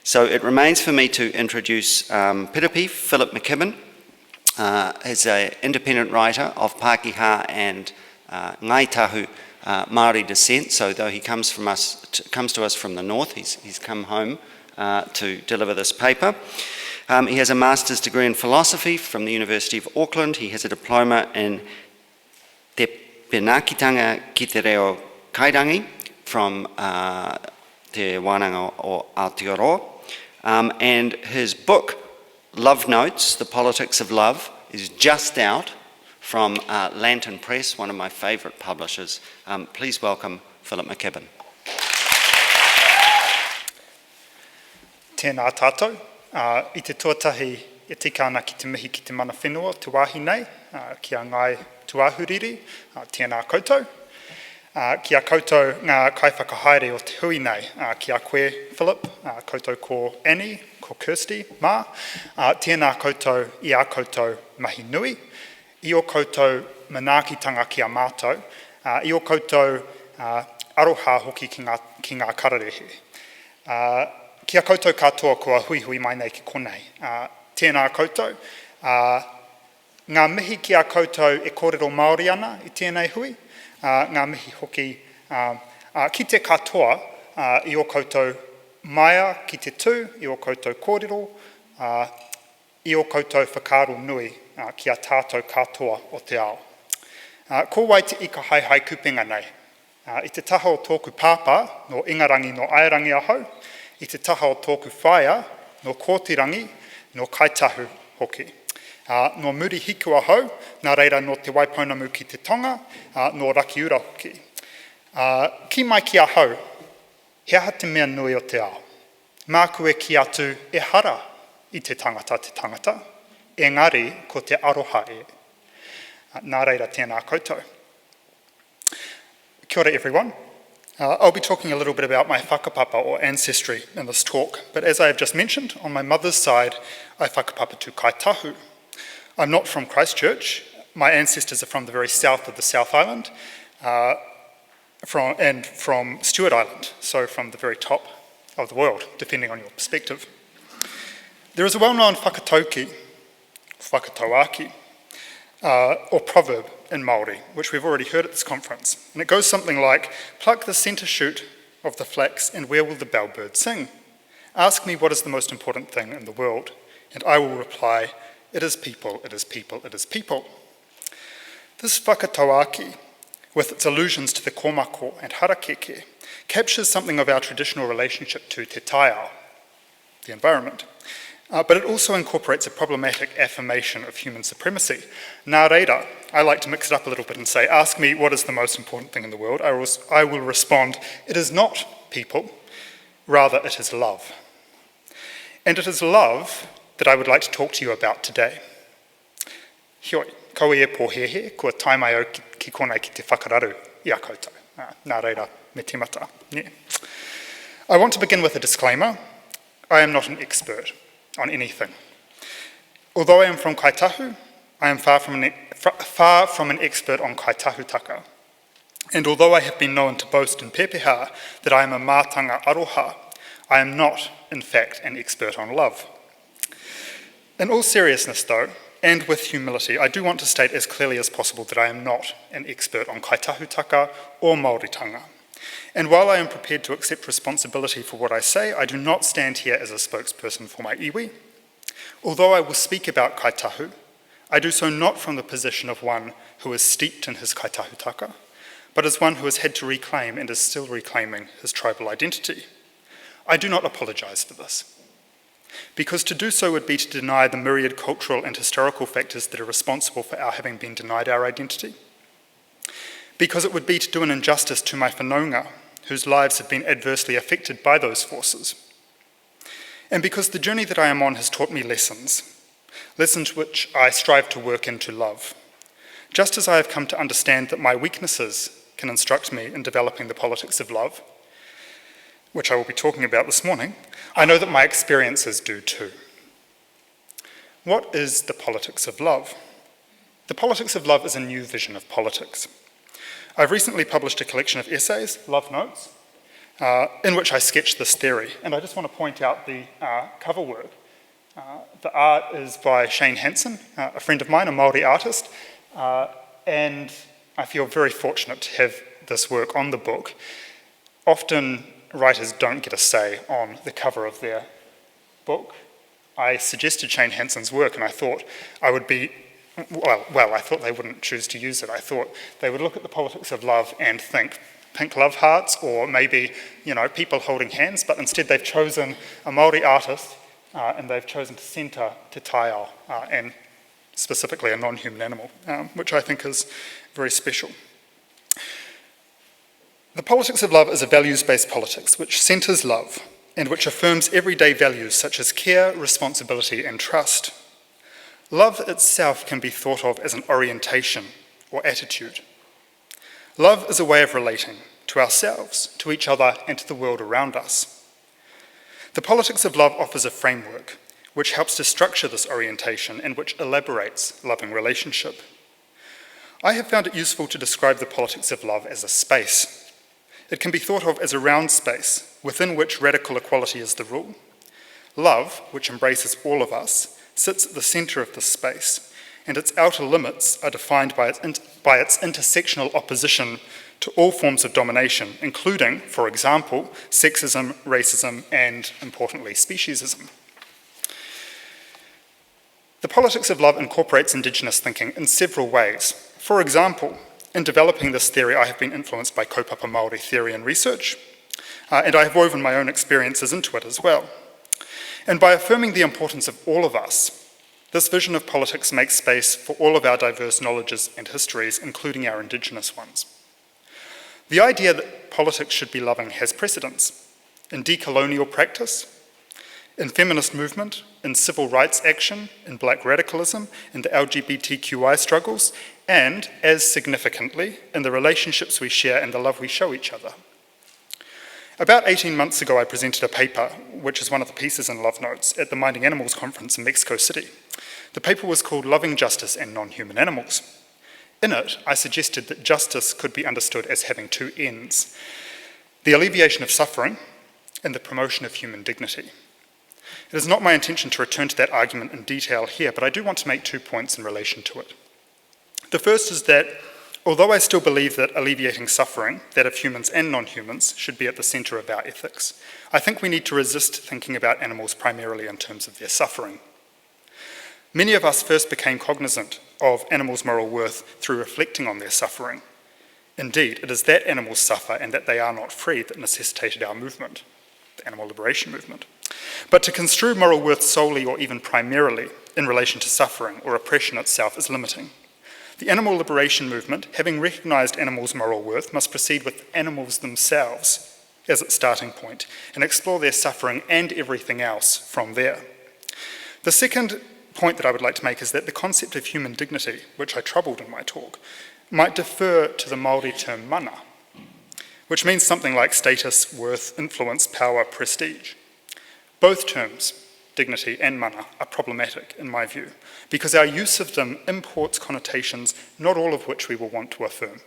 So it remains for me to introduce Piripi, Philip McKibbin. He's an independent writer of Pākehā and Ngaitahu Maori descent, so though he comes to us from the north, he's come home to deliver this paper. He has a master's degree in philosophy from the University of Auckland. He has a diploma in Te Pēnākitanga ki te reo kairangi from Te Wānanga o Aotearoa. And his book, Love Notes, The Politics of Love, is just out from Lantern Press, one of my favourite publishers. Please welcome Philip McKibbin. Tēnā tātou. I te tuatahi e tika ana ki te mihi ki te mana whenua, te wāhi nei, kia ngai tuahuriri, tēnā koutou. Kia koutou ngā kaiwhakahaere o te hui nei, kia koe Philip, koutou ko Annie, ko Kirsty, mā. Tēnā koutou I a koutou mahi nui. I o koutou manaakitanga ki a mātou. I o koutou aroha hoki ki ngā kararehe. Kia koutou katoa kua hui hui mai nei ki konei. Tēnā koutou. Ngā mihi ki a koutou e kōrero Maori ana I tēnei hui. Ngā mihi hoki ki te katoa I o koutou maia ki te tū, I o koutou kōrero, I o koutou whakaaro nui ki a tātou katoa o te ao. Ko wai te ika hai kupenga nei. I te taha o tōku pāpā, no ingarangi no airangi ahau, I te taha o tōku whaia, no kōtirangi, no kaitahu hoki. No muri hiku ahau, nā reira no te waipounamu ki te tonga, no rakiura hoki. Ki mai ki ahau, he aha te mea nui o te ao. Māku e ki atu e hara I te tangata, engari ko te aroha e. Nā reira tēnā koutou. Kia ora everyone. I'll be talking a little bit about my whakapapa or ancestry in this talk, but as I have just mentioned, on my mother's side, I whakapapa to Kaitahu. I'm not from Christchurch. My ancestors are from the very south of the South Island, from Stewart Island, so from the very top of the world, depending on your perspective. There is a well-known whakatauki, whakatauaki, or proverb in Maori, which we've already heard at this conference, and it goes something like, pluck the centre shoot of the flax and where will the bellbird sing? Ask me what is the most important thing in the world, and I will reply, it is people, it is people, it is people. This whakatauaki, with its allusions to the komako and harakeke, captures something of our traditional relationship to te taiao, the environment, but it also incorporates a problematic affirmation of human supremacy. Nā reira, I like to mix it up a little bit and say, ask me what is the most important thing in the world. I will respond, it is not people, rather it is love. And it is love that I would like to talk to you about today. Hioi, koe e pōhehe, kua taimai au ki konei ki te whakararu I a koutou. Nā reira, me timata. Yeah. I want to begin with a disclaimer. I am not an expert on anything. Although I am from Kaitahu, I am far from an expert on kaitahutaka. And although I have been known to boast in pepeha that I am a mātanga aroha, I am not, in fact, an expert on love. In all seriousness, though, and with humility, I do want to state as clearly as possible that I am not an expert on kaitahutaka or Māoritanga. And while I am prepared to accept responsibility for what I say, I do not stand here as a spokesperson for my iwi. Although I will speak about kaitahu, I do so not from the position of one who is steeped in his kaitahutaka, but as one who has had to reclaim and is still reclaiming his tribal identity. I do not apologise for this, because to do so would be to deny the myriad cultural and historical factors that are responsible for our having been denied our identity. Because it would be to do an injustice to my whanaunga, whose lives have been adversely affected by those forces. And because the journey that I am on has taught me lessons which I strive to work into love. Just as I have come to understand that my weaknesses can instruct me in developing the politics of love, which I will be talking about this morning, I know that my experiences do too. What is the politics of love? The politics of love is a new vision of politics. I've recently published a collection of essays, Love Notes, in which I sketched this theory. And I just want to point out the cover work. The art is by Shane Hansen, a friend of mine, a Maori artist, and I feel very fortunate to have this work on the book. Often writers don't get a say on the cover of their book. I suggested Shane Hansen's work and I thought I would be, I thought they wouldn't choose to use it. I thought they would look at the politics of love and think pink love hearts or maybe, people holding hands, but instead they've chosen a Maori artist and they've chosen to centre Te Taiao and specifically a non-human animal, which I think is very special. The politics of love is a values-based politics which centres love and which affirms everyday values such as care, responsibility and trust. Love itself can be thought of as an orientation or attitude. Love is a way of relating to ourselves, to each other and to the world around us. The politics of love offers a framework which helps to structure this orientation and which elaborates loving relationship. I have found it useful to describe the politics of love as a space. It can be thought of as a round space within which radical equality is the rule. Love, which embraces all of us, sits at the centre of this space, and its outer limits are defined by its intersectional opposition to all forms of domination, including, for example, sexism, racism, and, importantly, speciesism. The politics of love incorporates Indigenous thinking in several ways. For example, in developing this theory, I have been influenced by kaupapa Māori theory and research, and I have woven my own experiences into it as well. And by affirming the importance of all of us, this vision of politics makes space for all of our diverse knowledges and histories, including our Indigenous ones. The idea that politics should be loving has precedents in decolonial practice, in feminist movement, in civil rights action, in black radicalism, in the LGBTQI struggles, and, as significantly, in the relationships we share and the love we show each other. About 18 months ago, I presented a paper, which is one of the pieces in Love Notes, at the Minding Animals Conference in Mexico City. The paper was called Loving Justice and Non-Human Animals. In it, I suggested that justice could be understood as having two ends: the alleviation of suffering and the promotion of human dignity. It is not my intention to return to that argument in detail here, but I do want to make 2 points in relation to it. The first is that, although I still believe that alleviating suffering, that of humans and non-humans, should be at the centre of our ethics, I think we need to resist thinking about animals primarily in terms of their suffering. Many of us first became cognizant of animals' moral worth through reflecting on their suffering. Indeed, it is that animals suffer and that they are not free that necessitated our movement, the animal liberation movement. But to construe moral worth solely or even primarily in relation to suffering or oppression itself is limiting. The animal liberation movement, having recognised animals' moral worth, must proceed with animals themselves as its starting point and explore their suffering and everything else from there. The second point that I would like to make is that the concept of human dignity, which I troubled in my talk, might defer to the Māori term mana, which means something like status, worth, influence, power, prestige. Both terms, dignity and mana, are problematic in my view, because our use of them imports connotations, not all of which we will want to affirm.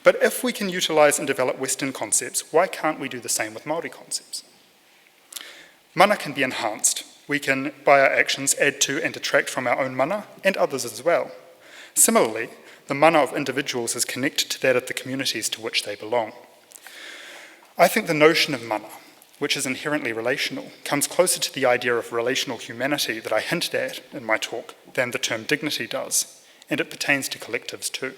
But if we can utilise and develop Western concepts, why can't we do the same with Māori concepts? Mana can be enhanced. We can, by our actions, add to and detract from our own mana, and others as well. Similarly, the mana of individuals is connected to that of the communities to which they belong. I think the notion of mana, which is inherently relational, comes closer to the idea of relational humanity that I hinted at in my talk than the term dignity does, and it pertains to collectives too.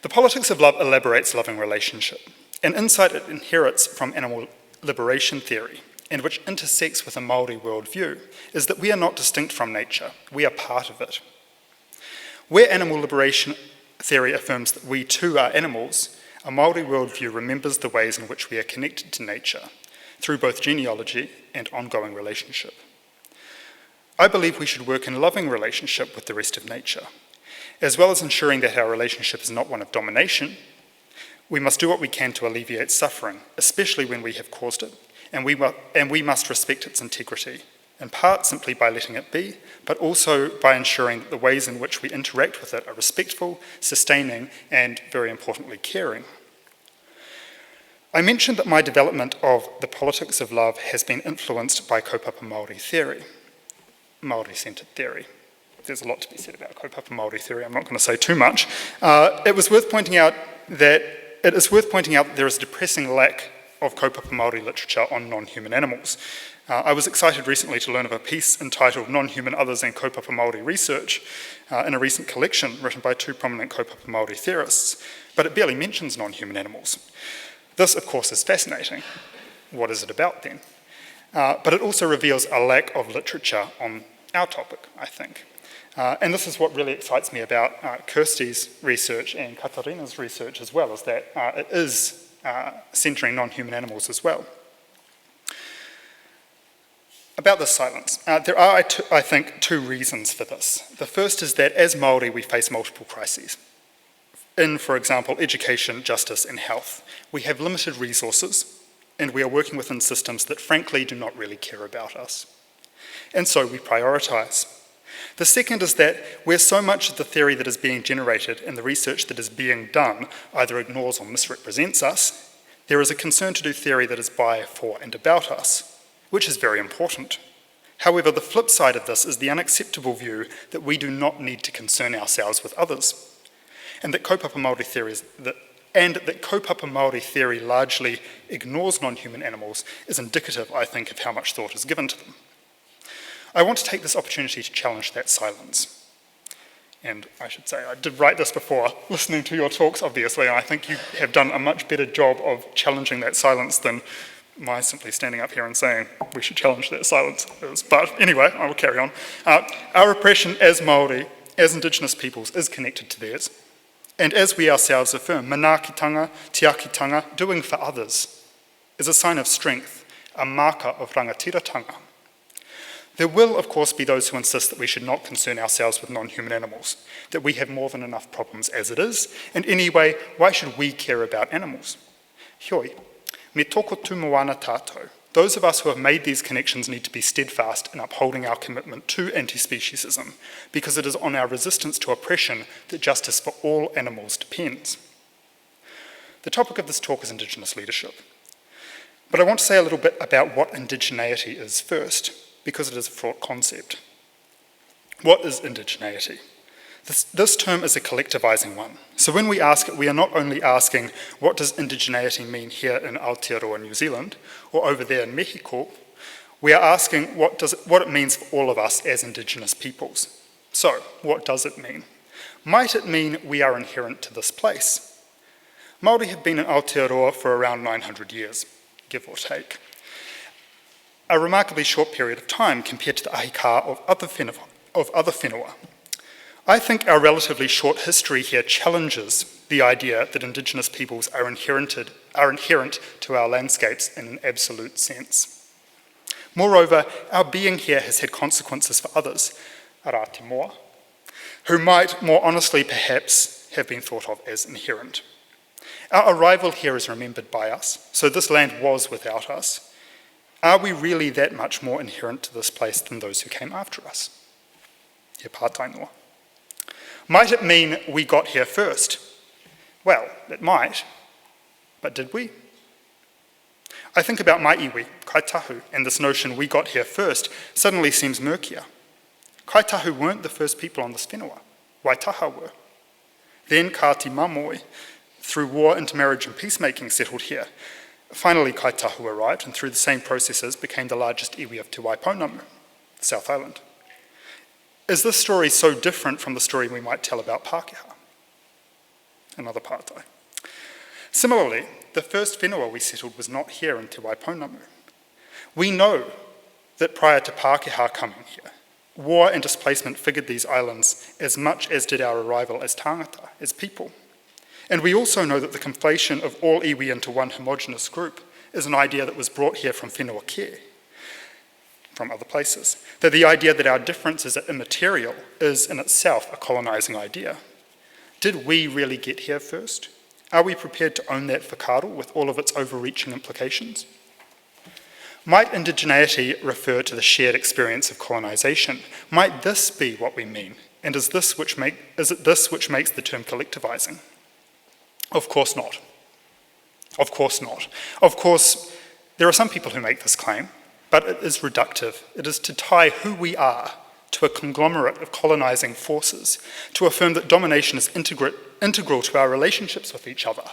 The politics of love elaborates loving relationship, an insight it inherits from animal liberation theory, and which intersects with a Māori worldview, is that we are not distinct from nature, we are part of it. Where animal liberation theory affirms that we too are animals, a Māori worldview remembers the ways in which we are connected to nature, through both genealogy and ongoing relationship. I believe we should work in loving relationship with the rest of nature. As well as ensuring that our relationship is not one of domination, we must do what we can to alleviate suffering, especially when we have caused it, and we must respect its integrity, in part simply by letting it be, but also by ensuring that the ways in which we interact with it are respectful, sustaining, and, very importantly, caring. I mentioned that my development of the politics of love has been influenced by kaupapa Māori theory, Māori-centred theory. There's a lot to be said about kaupapa Māori theory, I'm not going to say too much. It is worth pointing out that there is a depressing lack of kaupapa Māori literature on non-human animals. I was excited recently to learn of a piece entitled Non-Human Others and Kaupapa Māori Research in a recent collection written by two prominent kaupapa Māori theorists, but it barely mentions non-human animals. This, of course, is fascinating. What is it about then? But it also reveals a lack of literature on our topic, I think. And this is what really excites me about Kirsty's research and Katarina's research as well, is that it is centering non-human animals as well. About this silence, there are, I think, two reasons for this. The first is that as Māori we face multiple crises. In, for example, education, justice and health. We have limited resources and we are working within systems that frankly do not really care about us. And so we prioritise. The second is that where so much of the theory that is being generated and the research that is being done either ignores or misrepresents us, there is a concern to do theory that is by, for and about us, which is very important. However, the flip side of this is the unacceptable view that we do not need to concern ourselves with others, and that kaupapa Māori theory largely ignores non-human animals is indicative, I think, of how much thought is given to them. I want to take this opportunity to challenge that silence. And I should say, I did write this before listening to your talks, obviously, and I think you have done a much better job of challenging that silence than my simply standing up here and saying we should challenge that silence is. But anyway, I will carry on. Our oppression as Māori, as Indigenous peoples, is connected to theirs. And as we ourselves affirm, manaakitanga, tiakitanga, doing for others, is a sign of strength, a marker of rangatiratanga. There will, of course, be those who insist that we should not concern ourselves with non-human animals, that we have more than enough problems as it is, and anyway, why should we care about animals? Hioi, me toko tumuana tātou. Those of us who have made these connections need to be steadfast in upholding our commitment to anti-speciesism, because it is on our resistance to oppression that justice for all animals depends. The topic of this talk is Indigenous leadership. But I want to say a little bit about what indigeneity is first, because it is a fraught concept. What is indigeneity? This term is a collectivising one. So when we ask it, we are not only asking what does indigeneity mean here in Aotearoa, New Zealand, or over there in Mexico, we are asking what it means for all of us as Indigenous peoples. So, what does it mean? Might it mean we are inherent to this place? Māori have been in Aotearoa for around 900 years, give or take. A remarkably short period of time compared to the ahika of other whenua. I think our relatively short history here challenges the idea that Indigenous peoples are inherent to our landscapes in an absolute sense. Moreover, our being here has had consequences for others, arati moa, who might more honestly perhaps have been thought of as inherent. Our arrival here is remembered by us, so this land was without us. Are we really that much more inherent to this place than those who came after us? He pātai noa. Might it mean we got here first? Well, it might, but did we? I think about my iwi, kaitahu, and this notion we got here first suddenly seems murkier. Kaitahu weren't the first people on this whenua, Waitaha were. Then Kāti Mamoi, through war, intermarriage and peacemaking, settled here. Finally, Kaitahu arrived and through the same processes became the largest iwi of Te Waipounamu, the South Island. Is this story so different from the story we might tell about Pākehā? Another pātai. Similarly, the first whenua we settled was not here in Te Waipounamu. We know that prior to Pākehā coming here, war and displacement figured these islands as much as did our arrival as tāngata, as people. And we also know that the conflation of all iwi into one homogenous group is an idea that was brought here from whenua kē, from other places. That the idea that our differences are immaterial is in itself a colonising idea. Did we really get here first? Are we prepared to own that whakaaro with all of its overreaching implications? Might indigeneity refer to the shared experience of colonisation? Might this be what we mean? And is it this which makes the term collectivising? Of course not. Of course not. Of course, there are some people who make this claim, but it is reductive. It is to tie who we are to a conglomerate of colonising forces, to affirm that domination is integral to our relationships with each other,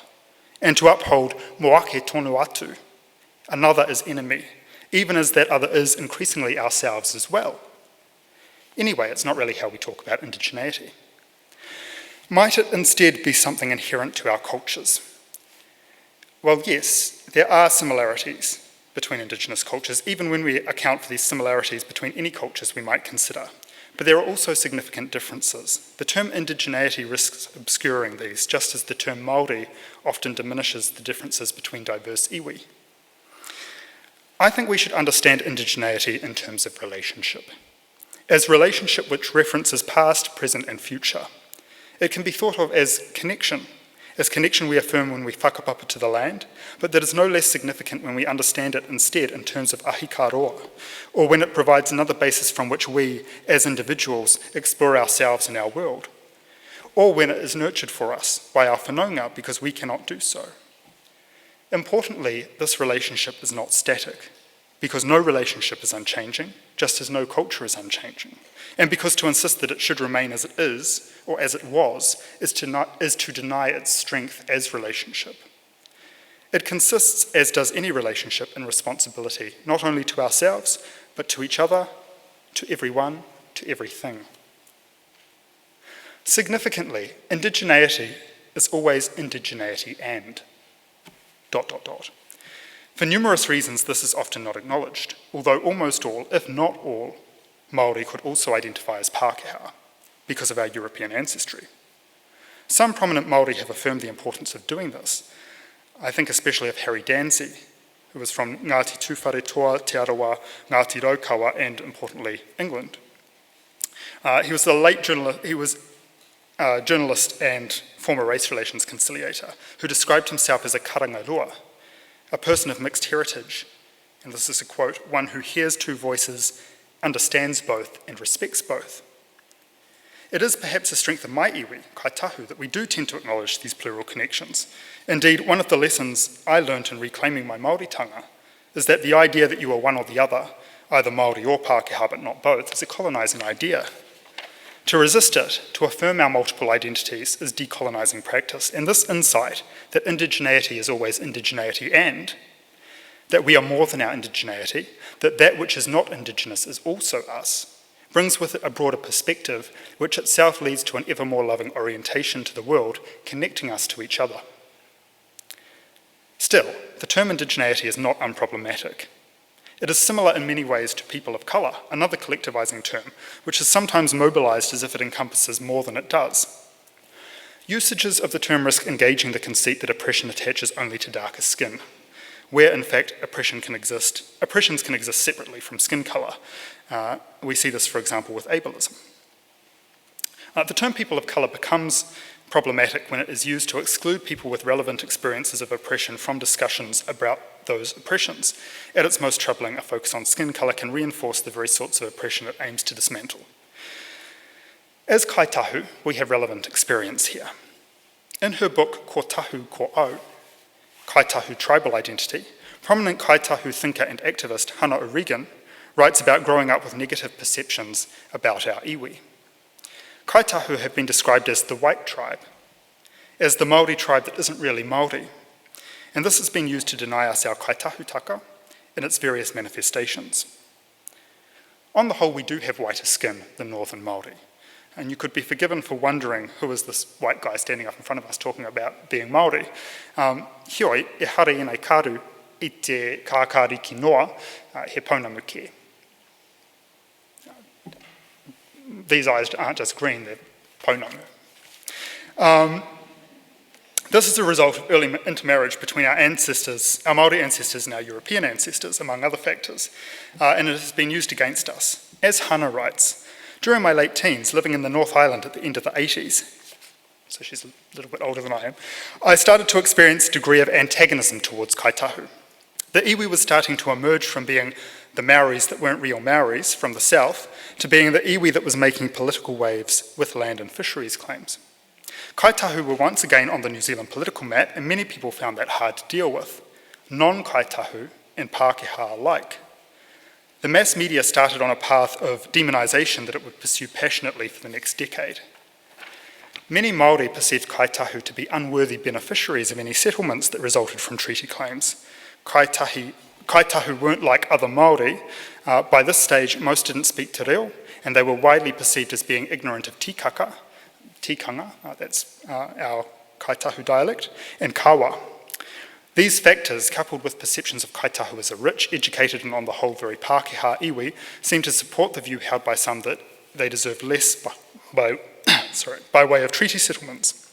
and to uphold moake tonu atu, another is enemy, even as that other is increasingly ourselves as well. Anyway, it's not really how we talk about indigeneity. Might it instead be something inherent to our cultures? Well, yes, there are similarities between Indigenous cultures, even when we account for these similarities between any cultures we might consider. But there are also significant differences. The term indigeneity risks obscuring these, just as the term Māori often diminishes the differences between diverse iwi. I think we should understand indigeneity in terms of relationship, as relationship which references past, present, and future. It can be thought of as connection we affirm when we whakapapa to the land, but that is no less significant when we understand it instead in terms of ahikaroa, or when it provides another basis from which we, as individuals, explore ourselves and our world, or when it is nurtured for us by our whanaunga because we cannot do so. Importantly, this relationship is not static, because no relationship is unchanging, just as no culture is unchanging, and because to insist that it should remain as it is, or as it was, is to deny its strength as relationship. It consists, as does any relationship, in responsibility, not only to ourselves, but to each other, to everyone, to everything. Significantly, indigeneity is always indigeneity and ... For numerous reasons, this is often not acknowledged, although almost all, if not all, Māori could also identify as Pākehā, because of our European ancestry. Some prominent Māori have affirmed the importance of doing this. I think especially of Harry Danzy, who was from Ngāti Tūwhare Toa, Aotearoa, Ngāti Raukawa, and importantly, England. He was a journalist and former race relations conciliator who described himself as a karangarua, a person of mixed heritage, and this is a quote, one who hears two voices, understands both, and respects both. It is perhaps a strength of my iwi, kaitahu, that we do tend to acknowledge these plural connections. Indeed, one of the lessons I learnt in reclaiming my Māoritanga is that the idea that you are one or the other, either Māori or Pākehā but not both, is a colonising idea. To resist it, to affirm our multiple identities, is decolonizing practice, and this insight that indigeneity is always indigeneity and that we are more than our indigeneity, that that which is not indigenous is also us, brings with it a broader perspective, which itself leads to an ever more loving orientation to the world, connecting us to each other. Still, the term indigeneity is not unproblematic. It is similar in many ways to people of colour, another collectivising term, which is sometimes mobilised as if it encompasses more than it does. Usages of the term risk engaging the conceit that oppression attaches only to darker skin, where in fact oppressions can exist separately from skin colour. We see this, for example, with ableism. The term people of colour becomes problematic when it is used to exclude people with relevant experiences of oppression from discussions about those oppressions. At its most troubling, a focus on skin colour can reinforce the very sorts of oppression it aims to dismantle. As kaitahu, we have relevant experience here. In her book, Ko Tahu Ko Au, Kaitahu Tribal Identity, prominent kaitahu thinker and activist Hannah O'Regan writes about growing up with negative perceptions about our iwi. Kaitahu have been described as the white tribe, as the Māori tribe that isn't really Māori, and this has been used to deny us our kaitahutaka in its various manifestations. On the whole, we do have whiter skin than Northern Māori, and you could be forgiven for wondering who is this white guy standing up in front of us talking about being Māori. Hioi, e hare ina karu i te kākāriki noa, he pounamu ke. These eyes aren't just green, they're pounamu. This is a result of early intermarriage between our ancestors, our Māori ancestors and our European ancestors, among other factors, and it has been used against us. As Hannah writes, during my late teens, living in the North Island at the end of the 80s, so she's a little bit older than I am, I started to experience a degree of antagonism towards kaitahu. The iwi was starting to emerge from being the Maoris that weren't real Maoris from the south to being the iwi that was making political waves with land and fisheries claims. Kaitahu were once again on the New Zealand political map, and many people found that hard to deal with. Non-Kaitahu and Pākehā alike. The mass media started on a path of demonisation that it would pursue passionately for the next decade. Many Māori perceived Kaitahu to be unworthy beneficiaries of any settlements that resulted from treaty claims. Kaitahu weren't like other Māori. By this stage, most didn't speak te reo, and they were widely perceived as being ignorant of tikanga, that's our Kaitahu dialect, and kawa. These factors, coupled with perceptions of Kaitahu as a rich, educated, and on the whole very Pākehā iwi, seem to support the view held by some that they deserve less by way of treaty settlements.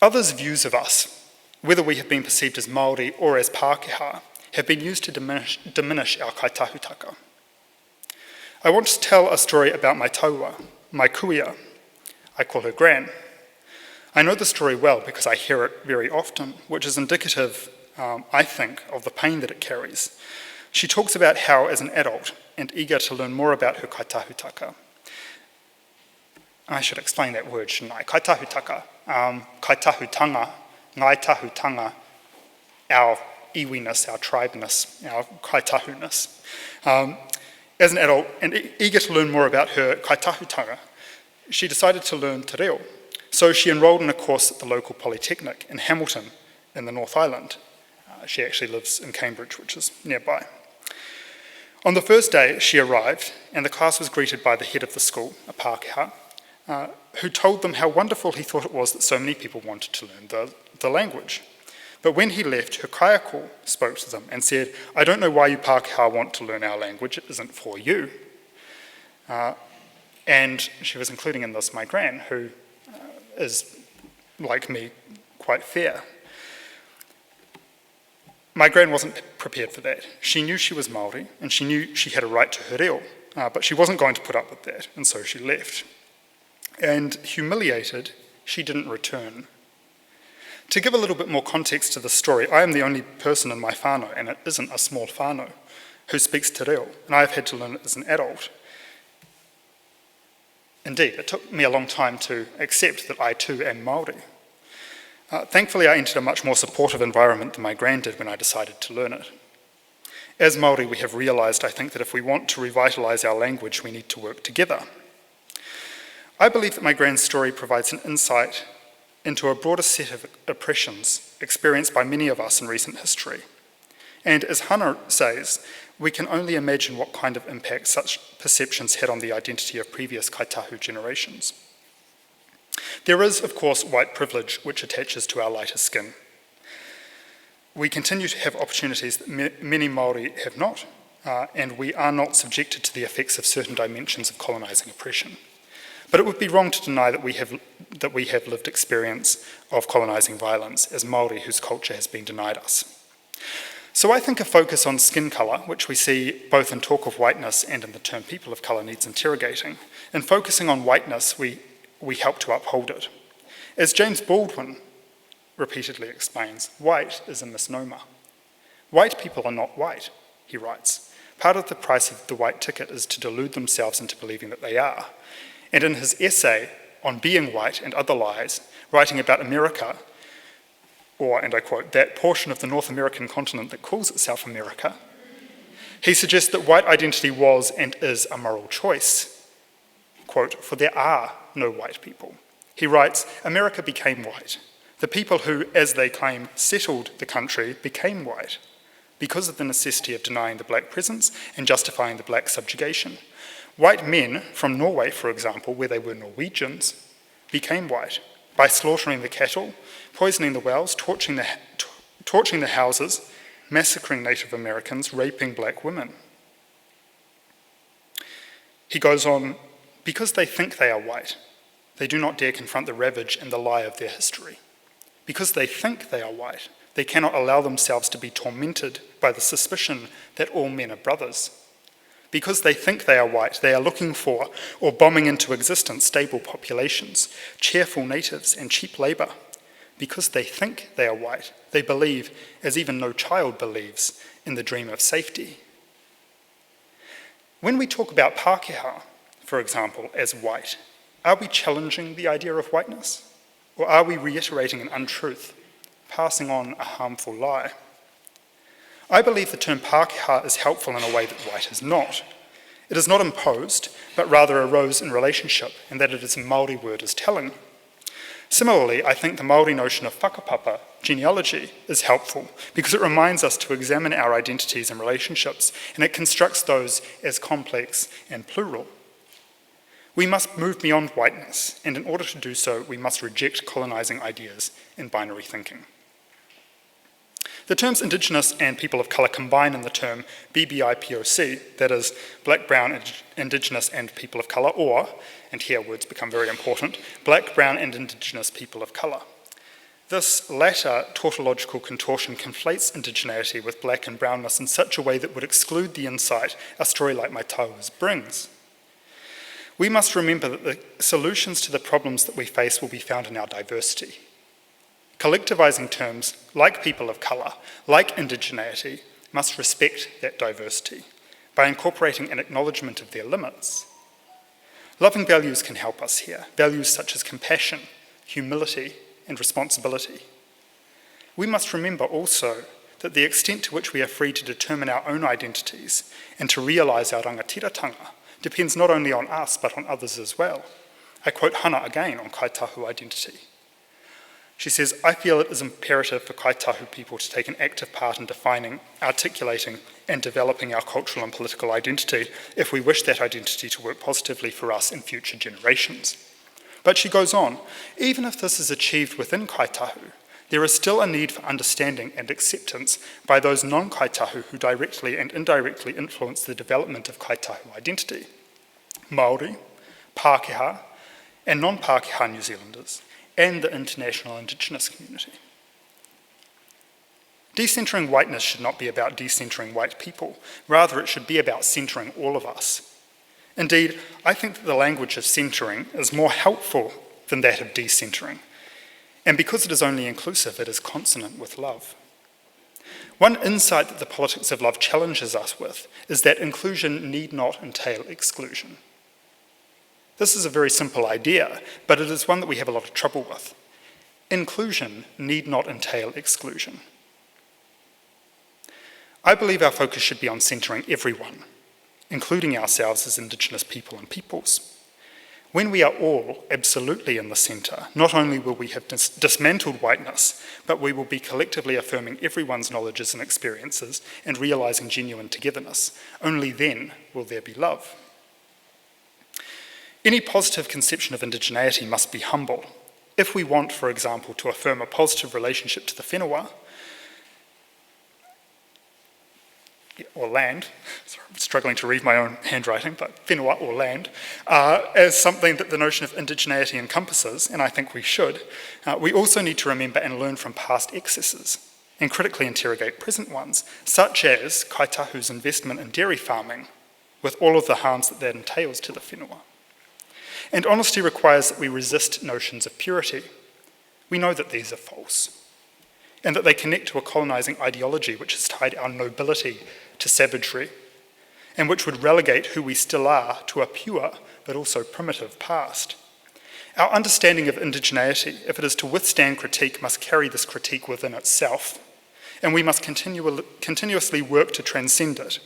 Others' views of us, whether we have been perceived as Māori or as Pākehā, have been used to diminish our kaitahutaka. I want to tell a story about my taua, my kuia. I call her Gran. I know the story well because I hear it very often, which is indicative, I think, of the pain that it carries. She talks about how, as an adult, and eager to learn more about her kaitahutaka, I should explain that word, shouldn't I? Kaitahutaka, kaitahutanga, ngaitahutanga, our iwiness, our tribeness, our kaitahuness. As an adult, and eager to learn more about her kaitahutanga, she decided to learn te reo. So she enrolled in a course at the local polytechnic in Hamilton in the North Island. She actually lives in Cambridge, which is nearby. On the first day, she arrived, and the class was greeted by the head of the school, a Pākehā, who told them how wonderful he thought it was that so many people wanted to learn the language. But when he left, her kaiako spoke to them and said, "I don't know why you Pākehā want to learn our language, it isn't for you." And she was including in this my Gran, who is, like me, quite fair. My Gran wasn't prepared for that. She knew she was Māori, and she knew she had a right to her reo, but she wasn't going to put up with that, and so she left. And humiliated, she didn't return. To give a little bit more context to the story, I am the only person in my whānau, and it isn't a small whānau, who speaks te reo, and I have had to learn it as an adult. Indeed, it took me a long time to accept that I too am Māori. Thankfully, I entered a much more supportive environment than my Gran did when I decided to learn it. As Māori, we have realised, I think, that if we want to revitalise our language, we need to work together. I believe that my Gran's story provides an insight into a broader set of oppressions experienced by many of us in recent history. And as Hannah says, we can only imagine what kind of impact such perceptions had on the identity of previous kaitahu generations. There is, of course, white privilege which attaches to our lighter skin. We continue to have opportunities that many Māori have not, and we are not subjected to the effects of certain dimensions of colonising oppression. But it would be wrong to deny that we have lived experience of colonising violence as Māori whose culture has been denied us. So I think a focus on skin colour, which we see both in talk of whiteness and in the term people of colour, needs interrogating. In focusing on whiteness, we help to uphold it. As James Baldwin repeatedly explains, white is a misnomer. White people are not white, he writes. Part of the price of the white ticket is to delude themselves into believing that they are. And in his essay on being white and other lies, writing about America, or, and I quote, that portion of the North American continent that calls itself America, he suggests that white identity was and is a moral choice. Quote, "For there are no white people." He writes, "America became white. The people who, as they claim, settled the country became white because of the necessity of denying the black presence and justifying the black subjugation. White men from Norway, for example, where they were Norwegians, became white by slaughtering the cattle, poisoning the wells, torching the houses, massacring Native Americans, raping black women." He goes on, "Because they think they are white, they do not dare confront the ravage and the lie of their history. Because they think they are white, they cannot allow themselves to be tormented by the suspicion that all men are brothers. Because they think they are white, they are looking for or bombing into existence stable populations, cheerful natives and cheap labour. Because they think they are white, they believe, as even no child believes, in the dream of safety." When we talk about Pākehā, for example, as white, Are we challenging the idea of whiteness? Or are we reiterating an untruth, passing on a harmful lie? I believe the term Pākehā is helpful in a way that white is not. It is not imposed, but rather arose in relationship, and that it is a Māori word is telling. Similarly, I think the Māori notion of whakapapa, genealogy, is helpful because it reminds us to examine our identities and relationships, and it constructs those as complex and plural. We must move beyond whiteness, and in order to do so, we must reject colonizing ideas and binary thinking. The terms Indigenous and people of colour combine in the term BBIPOC, that is, Black, Brown, Indigenous and people of colour, or, and here words become very important, Black, Brown and Indigenous people of colour. This latter tautological contortion conflates indigeneity with black and brownness in such a way that would exclude the insight a story like My Taua's brings. We must remember that the solutions to the problems that we face will be found in our diversity. Collectivising terms like people of colour, like indigeneity, must respect that diversity by incorporating an acknowledgement of their limits. Loving values can help us here, values such as compassion, humility, and responsibility. We must remember also that the extent to which we are free to determine our own identities and to realise our rangatiratanga depends not only on us but on others as well. I quote Hannah again on kaitahu identity. She says, "I feel it is imperative for kaitahu people to take an active part in defining, articulating and developing our cultural and political identity if we wish that identity to work positively for us and future generations." But she goes on, even if this is achieved within kaitahu, there is still a need for understanding and acceptance by those non-kaitahu who directly and indirectly influence the development of kaitahu identity. Maori, Pākehā, and non-Pākehā New Zealanders, and the international Indigenous community. Decentering whiteness should not be about decentering white people. Rather, it should be about centering all of us. Indeed, I think that the language of centering is more helpful than that of decentering. And because it is only inclusive, it is consonant with love. One insight that the politics of love challenges us with is that inclusion need not entail exclusion. This is a very simple idea, but it is one that we have a lot of trouble with. Inclusion need not entail exclusion. I believe our focus should be on centering everyone, including ourselves as Indigenous people and peoples. When we are all absolutely in the centre, not only will we have dismantled whiteness, but we will be collectively affirming everyone's knowledges and experiences and realising genuine togetherness. Only then will there be love. Any positive conception of indigeneity must be humble. If we want, for example, to affirm a positive relationship to the whenua, or land, sorry, I'm struggling to read my own handwriting, but whenua or land, as something that the notion of indigeneity encompasses, and I think we should, we also need to remember and learn from past excesses and critically interrogate present ones, such as kaitahu's investment in dairy farming, with all of the harms that that entails to the whenua. And honesty requires that we resist notions of purity. We know that these are false, and that they connect to a colonising ideology which has tied our nobility to savagery, and which would relegate who we still are to a pure but also primitive past. Our understanding of indigeneity, if it is to withstand critique, must carry this critique within itself, and we must continuously work to transcend it,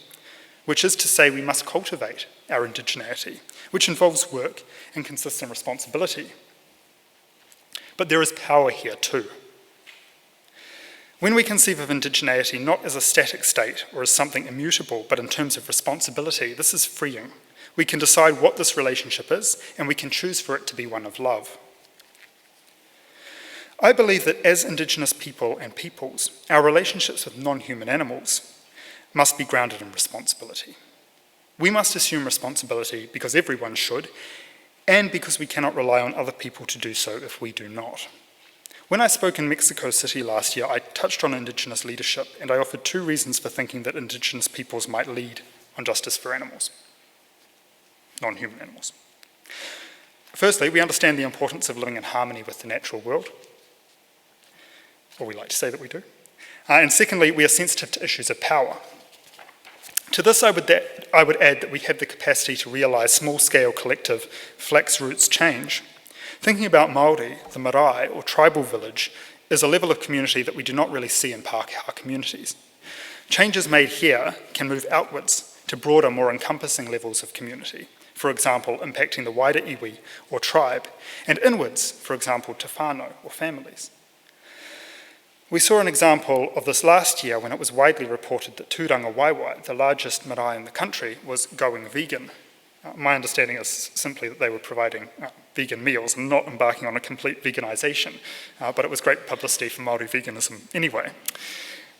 which is to say we must cultivate our indigeneity, which involves work and consistent responsibility. But there is power here too. When we conceive of indigeneity not as a static state or as something immutable, but in terms of responsibility, this is freeing. We can decide what this relationship is, and we can choose for it to be one of love. I believe that as Indigenous people and peoples, our relationships with non-human animals must be grounded in responsibility. We must assume responsibility because everyone should, and because we cannot rely on other people to do so if we do not. When I spoke in Mexico City last year, I touched on Indigenous leadership, and I offered 2 reasons for thinking that Indigenous peoples might lead on justice for animals, non-human animals. Firstly, we understand the importance of living in harmony with the natural world, or we like to say that we do. And secondly, we are sensitive to issues of power. To this, I would add that we have the capacity to realise small-scale collective flax roots change. Thinking about Māori, the marae, or tribal village, is a level of community that we do not really see in Pākehā communities. Changes made here can move outwards to broader, more encompassing levels of community, for example, impacting the wider iwi or tribe, and inwards, for example, to whānau or families. We saw an example of this last year when it was widely reported that Tūranga Waiwai, the largest marae in the country, was going vegan. My understanding is simply that they were providing vegan meals and not embarking on a complete veganisation, but it was great publicity for Māori veganism anyway.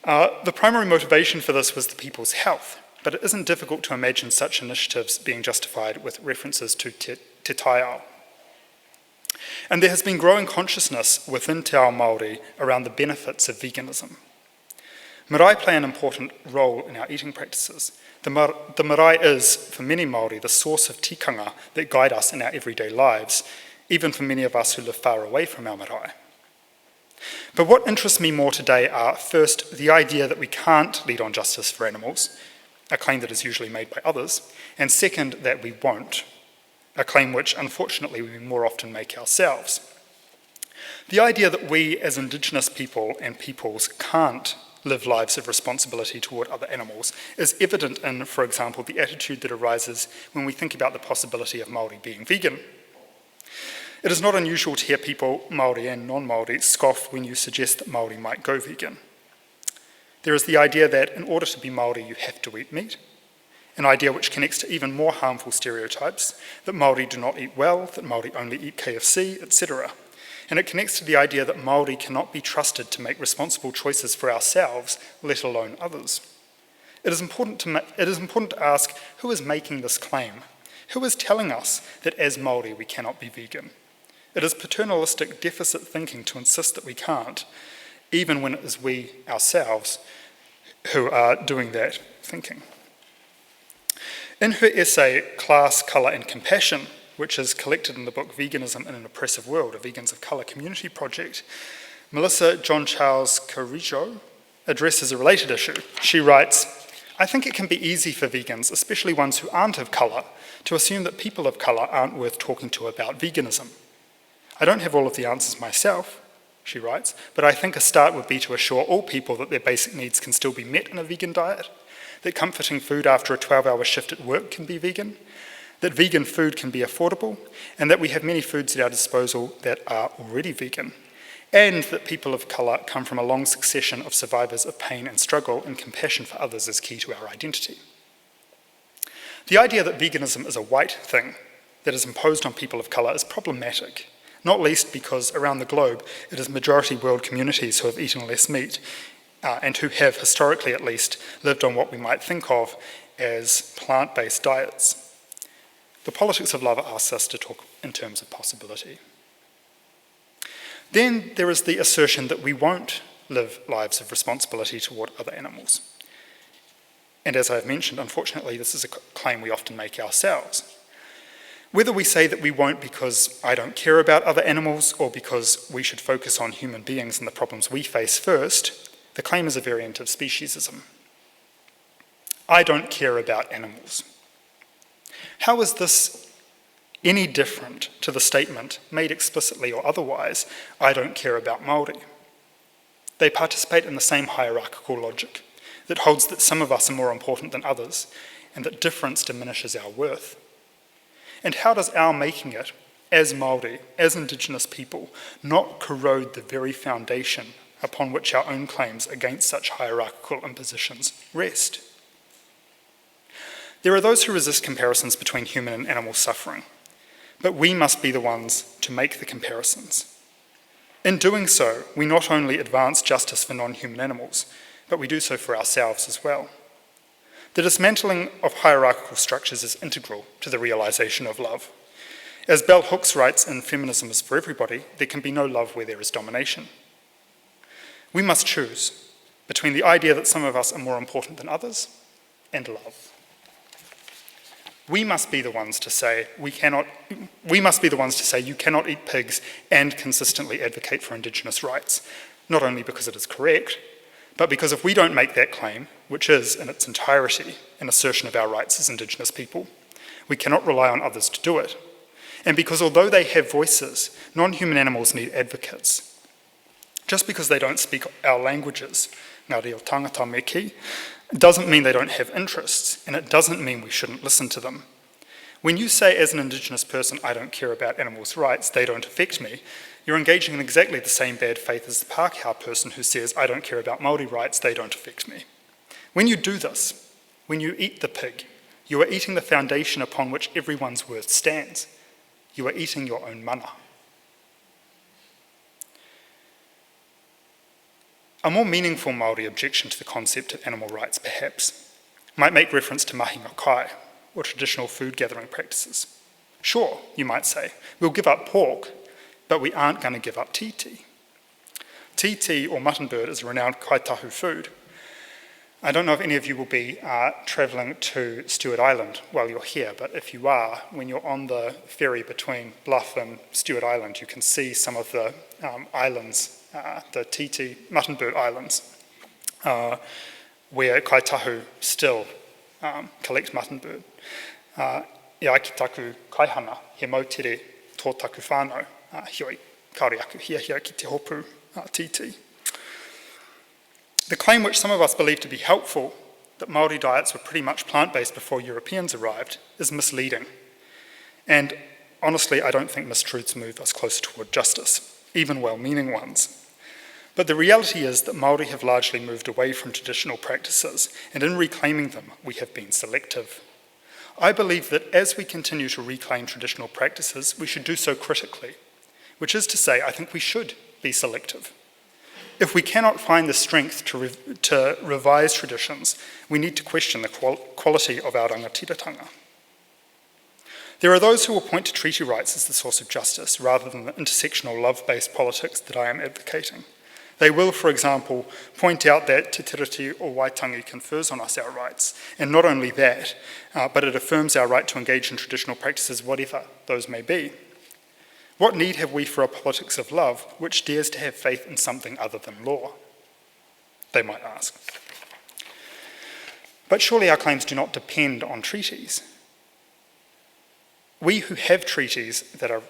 The primary motivation for this was the people's health, but it isn't difficult to imagine such initiatives being justified with references to te taiao. And there has been growing consciousness within te ao Māori around the benefits of veganism. Marae play an important role in our eating practices. The marae is, for many Māori, the source of tikanga that guide us in our everyday lives, even for many of us who live far away from our marae. But what interests me more today are, first, the idea that we can't lead on justice for animals, a claim that is usually made by others, and second, that we won't, a claim which, unfortunately, we more often make ourselves. The idea that we, as Indigenous people and peoples, can't live lives of responsibility toward other animals is evident in, for example, the attitude that arises when we think about the possibility of Māori being vegan. It is not unusual to hear people, Māori and non-Māori, scoff when you suggest that Māori might go vegan. There is the idea that in order to be Māori you have to eat meat, an idea which connects to even more harmful stereotypes, that Māori do not eat well, that Māori only eat KFC, etc. And it connects to the idea that Māori cannot be trusted to make responsible choices for ourselves, let alone others. It is important to ask, who is making this claim? Who is telling us that as Māori we cannot be vegan? It is paternalistic deficit thinking to insist that we can't, even when it is we ourselves who are doing that thinking. In her essay, Class, Colour and Compassion, which is collected in the book Veganism in an Oppressive World, a Vegans of Colour community project, Melissa John Charles Carrijo addresses a related issue. She writes, I think it can be easy for vegans, especially ones who aren't of colour, to assume that people of colour aren't worth talking to about veganism. I don't have all of the answers myself, she writes, but I think a start would be to assure all people that their basic needs can still be met in a vegan diet, that comforting food after a 12-hour shift at work can be vegan, that vegan food can be affordable, and that we have many foods at our disposal that are already vegan, and that people of colour come from a long succession of survivors of pain and struggle, and compassion for others is key to our identity. The idea that veganism is a white thing that is imposed on people of colour is problematic, not least because around the globe it is majority world communities who have eaten less meat and who have, historically at least, lived on what we might think of as plant-based diets. The politics of love asks us to talk in terms of possibility. Then there is the assertion that we won't live lives of responsibility toward other animals. And as I've mentioned, unfortunately, this is a claim we often make ourselves. Whether we say that we won't because I don't care about other animals or because we should focus on human beings and the problems we face first, the claim is a variant of speciesism. I don't care about animals. How is this any different to the statement, made explicitly or otherwise, I don't care about Māori? They participate in the same hierarchical logic that holds that some of us are more important than others and that difference diminishes our worth. And how does our making it, as Māori, as Indigenous people, not corrode the very foundation upon which our own claims against such hierarchical impositions rest? There are those who resist comparisons between human and animal suffering, but we must be the ones to make the comparisons. In doing so, we not only advance justice for non-human animals, but we do so for ourselves as well. The dismantling of hierarchical structures is integral to the realisation of love. As Bell Hooks writes in Feminism is for Everybody, there can be no love where there is domination. We must choose between the idea that some of us are more important than others and love. We must be the ones to say you cannot eat pigs and consistently advocate for Indigenous rights, not only because it is correct, but because if we don't make that claim, which is, in its entirety, an assertion of our rights as Indigenous people, we cannot rely on others to do it. And because although they have voices, non-human animals need advocates. Just because they don't speak our languages, ngā reo tangata me ki, doesn't mean they don't have interests, and it doesn't mean we shouldn't listen to them. When you say as an Indigenous person, I don't care about animals' rights, they don't affect me, you're engaging in exactly the same bad faith as the Pākehā person who says, I don't care about Māori rights, they don't affect me. When you do this, when you eat the pig, you are eating the foundation upon which everyone's worth stands. You are eating your own mana. A more meaningful Māori objection to the concept of animal rights, perhaps, might make reference to mahi no kai, or traditional food gathering practices. Sure, you might say, we'll give up pork, but we aren't going to give up titi. Titi, or mutton bird, is a renowned kaitahu food. I don't know if any of you will be travelling to Stewart Island while you're here, but if you are, when you're on the ferry between Bluff and Stewart Island, you can see some of the islands, the titi mutton bird islands, where kaitahu still collect mutton bird. E ai ki taku kaihana, he mautere tō taku whānau, hioi kaore aku hia ki te hopu titi. The claim which some of us believe to be helpful, that Māori diets were pretty much plant-based before Europeans arrived, is misleading. And honestly, I don't think mistruths move us closer toward justice, even well-meaning ones. But the reality is that Māori have largely moved away from traditional practices, and in reclaiming them, we have been selective. I believe that as we continue to reclaim traditional practices, we should do so critically, which is to say, I think we should be selective. If we cannot find the strength to revise traditions, we need to question the quality of our rangatiratanga. There are those who will point to treaty rights as the source of justice, rather than the intersectional love-based politics that I am advocating. They will, for example, point out that te tiriti o Waitangi confers on us our rights, and not only that, but it affirms our right to engage in traditional practices, whatever those may be. What need have we for a politics of love which dares to have faith in something other than law? They might ask. But surely our claims do not depend on treaties. We who have treaties that are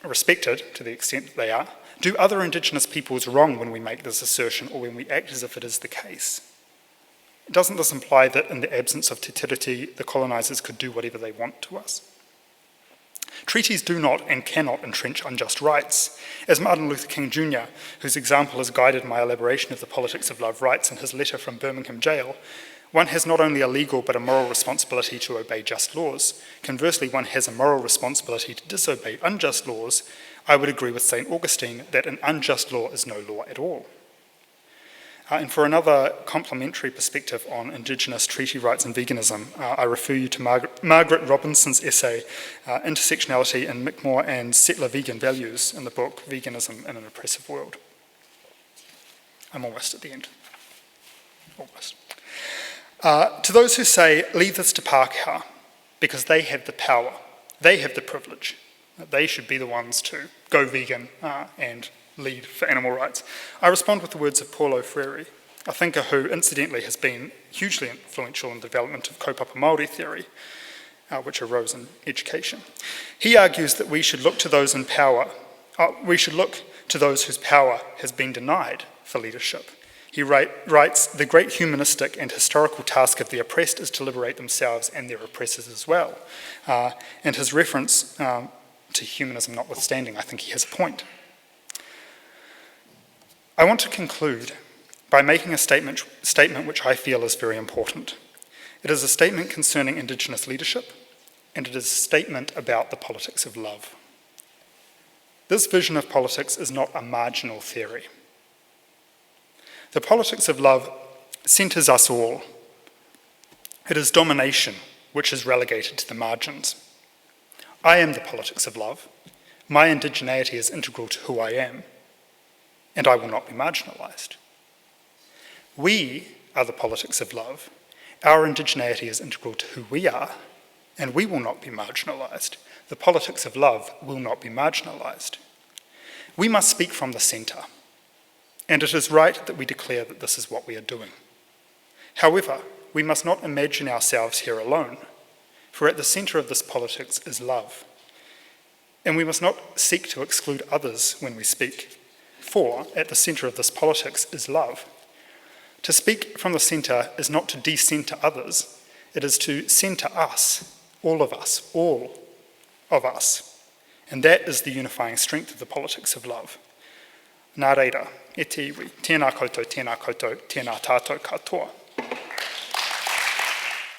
respected, to the extent that they are, do other Indigenous peoples wrong when we make this assertion or when we act as if it is the case? Doesn't this imply that in the absence of te tiriti, the colonisers could do whatever they want to us? Treaties do not and cannot entrench unjust rights. As Martin Luther King Jr., whose example has guided my elaboration of the politics of love rights in his letter from Birmingham jail, one has not only a legal but a moral responsibility to obey just laws. Conversely, one has a moral responsibility to disobey unjust laws. I would agree with St. Augustine that an unjust law is no law at all. And for another complementary perspective on Indigenous treaty rights and veganism, I refer you to Margaret Robinson's essay, Intersectionality in Mi'kmaq and Settler Vegan Values, in the book Veganism in an Oppressive World. I'm almost at the end. Almost. To those who say, leave this to Pākehā, because they have the power, they have the privilege, they should be the ones to go vegan and lead for animal rights, I respond with the words of Paulo Freire, a thinker who incidentally has been hugely influential in the development of kaupapa Māori theory, which arose in education. He argues that we should look to those in power, we should look to those whose power has been denied for leadership. He writes, the great humanistic and historical task of the oppressed is to liberate themselves and their oppressors as well. And his reference to humanism notwithstanding, I think he has a point. I want to conclude by making a statement which I feel is very important. It is a statement concerning Indigenous leadership, and it is a statement about the politics of love. This vision of politics is not a marginal theory. The politics of love centres us all. It is domination which is relegated to the margins. I am the politics of love. My indigeneity is integral to who I am, and I will not be marginalised. We are the politics of love. Our indigeneity is integral to who we are, and we will not be marginalised. The politics of love will not be marginalised. We must speak from the centre. and it is right that we declare that this is what we are doing. However, we must not imagine ourselves here alone, for at the centre of this politics is love. And we must not seek to exclude others when we speak, for at the centre of this politics is love. To speak from the centre is not to de-centre others, it is to centre us, all of us. And that is the unifying strength of the politics of love. Nā reira, e te iwi, tēnā koutou, tēnā tātou katoa.